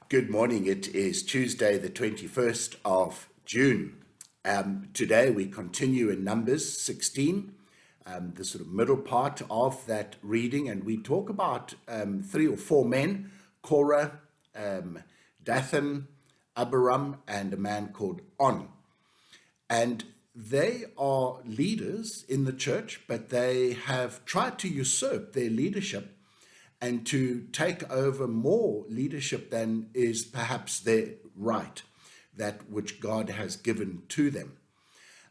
Good morning. It is Tuesday, the 21st of June. Today we continue in Numbers 16, the sort of middle part of that reading, and we talk about three or four men, Korah, Dathan, Abiram, and a man called On. And they are leaders in the church, but they have tried to usurp their leadership and to take over more leadership than is perhaps their right, that which God has given to them.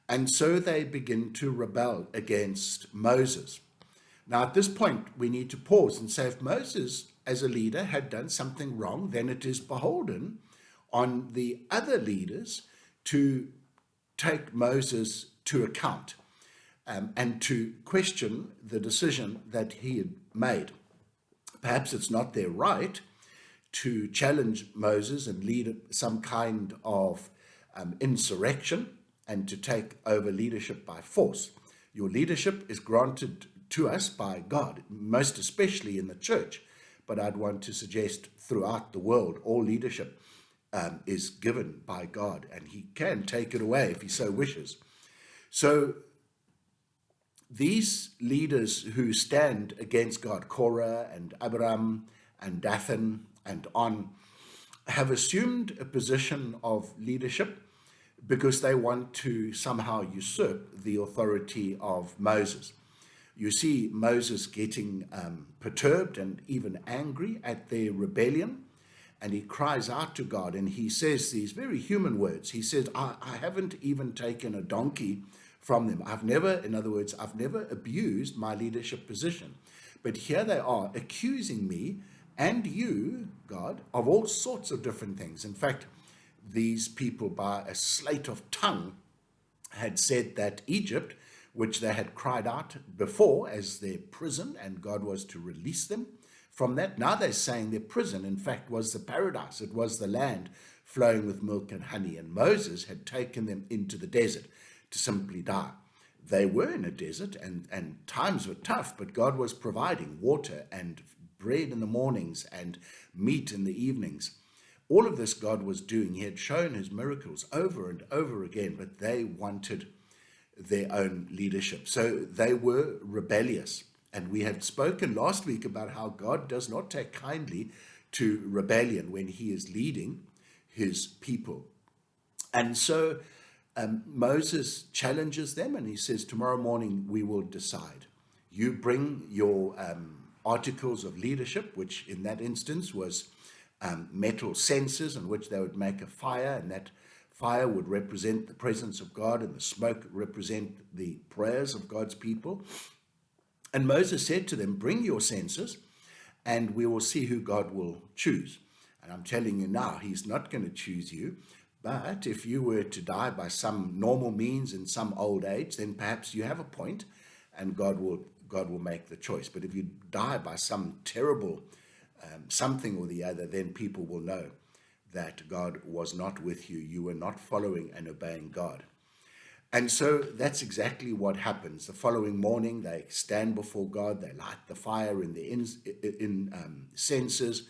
And so they begin to rebel against Moses. Now, at this point, we need to pause and say, if Moses, as a leader, had done something wrong, then it is beholden on the other leaders to take Moses to account and to question the decision that he had made. Perhaps it's not their right to challenge Moses and lead some kind of insurrection and to take over leadership by force. Your leadership is granted to us by God, most especially in the church. But I'd want to suggest throughout the world, all leadership is given by God, and he can take it away if he so wishes. So these leaders who stand against God, Korah and Abiram and Dathan and On, have assumed a position of leadership because they want to somehow usurp the authority of Moses. You see Moses getting perturbed and even angry at their rebellion, and he cries out to God, and he says these very human words. He says, I haven't even taken a donkey from them. I've never abused my leadership position. But here they are accusing me and you, God, of all sorts of different things. In fact, these people, by a sleight of tongue, had said that Egypt, which they had cried out before as their prison, and God was to release them from that. Now they're saying their prison, in fact, was the paradise. It was the land flowing with milk and honey. And Moses had taken them into the desert to simply die. They were in a desert and times were tough, but God was providing water and bread in the mornings and meat in the evenings. All of this God was doing. He had shown his miracles over and over again, but they wanted their own leadership. So they were rebellious. And we had spoken last week about how God does not take kindly to rebellion when he is leading his people. And so Moses challenges them and he says, tomorrow morning we will decide. You bring your articles of leadership, which in that instance was metal censers in which they would make a fire, and that fire would represent the presence of God and the smoke represent the prayers of God's people. And Moses said to them, bring your censers and we will see who God will choose. And I'm telling you now, he's not going to choose you. But if you were to die by some normal means in some old age, then perhaps you have a point and God will make the choice. But if you die by some terrible something or the other, then people will know that God was not with you. You were not following and obeying God. And so that's exactly what happens. The following morning, they stand before God. They light the fire in the censers.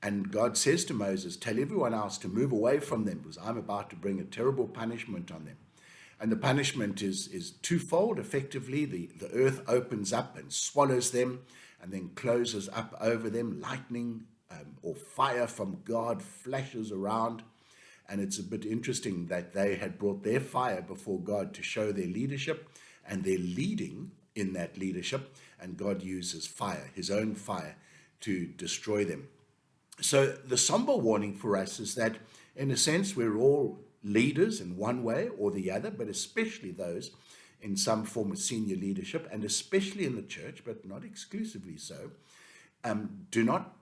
And God says to Moses, tell everyone else to move away from them because I'm about to bring a terrible punishment on them. And the punishment is twofold. Effectively, the earth opens up and swallows them and then closes up over them. Lightning or fire from God flashes around. And it's a bit interesting that they had brought their fire before God to show their leadership and their leading in that leadership. And God uses fire, his own fire, to destroy them. So the somber warning for us is that, in a sense, we're all leaders in one way or the other, but especially those in some form of senior leadership, and especially in the church, but not exclusively so. Do not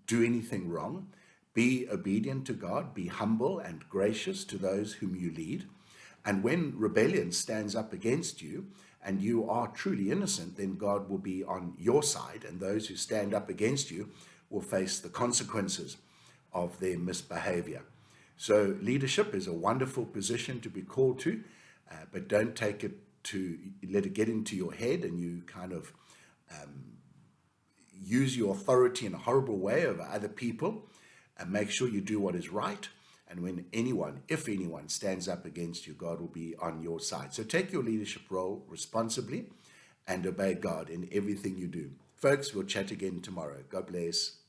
do anything wrong. Be obedient to God. Be humble and gracious to those whom you lead. And when rebellion stands up against you, and you are truly innocent, then God will be on your side, and those who stand up against you will face the consequences of their misbehavior. So leadership is a wonderful position to be called to, but don't take it to let it get into your head and you kind of use your authority in a horrible way over other people. and make sure you do what is right. And when anyone, if anyone, stands up against you, God will be on your side. So take your leadership role responsibly and obey God in everything you do. Folks, we'll chat again tomorrow. God bless.